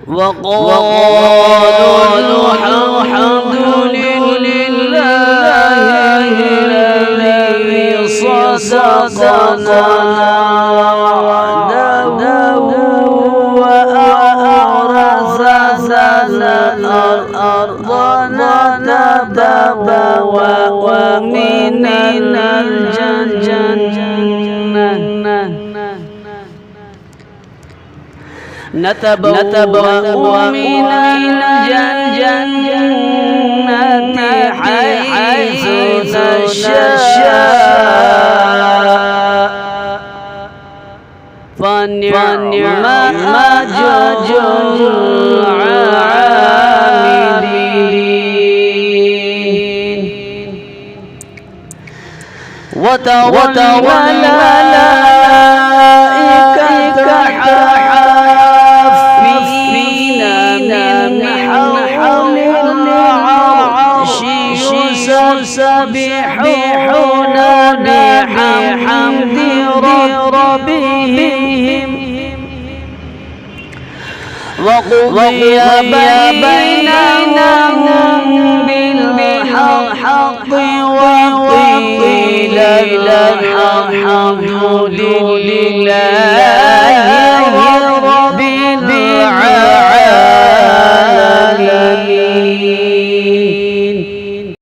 وقالوا الحمد لله الذي صدقنا وعده وأورثنا الأرض نتبوأ من الجنة نتبوأ من الجنة حيث نشاء فنعم أجر العاملين وترى الملائكة حافين من حول العرش يسبحون بحمد ربهم وقضي بينهم بالحق وقيل الحمد لله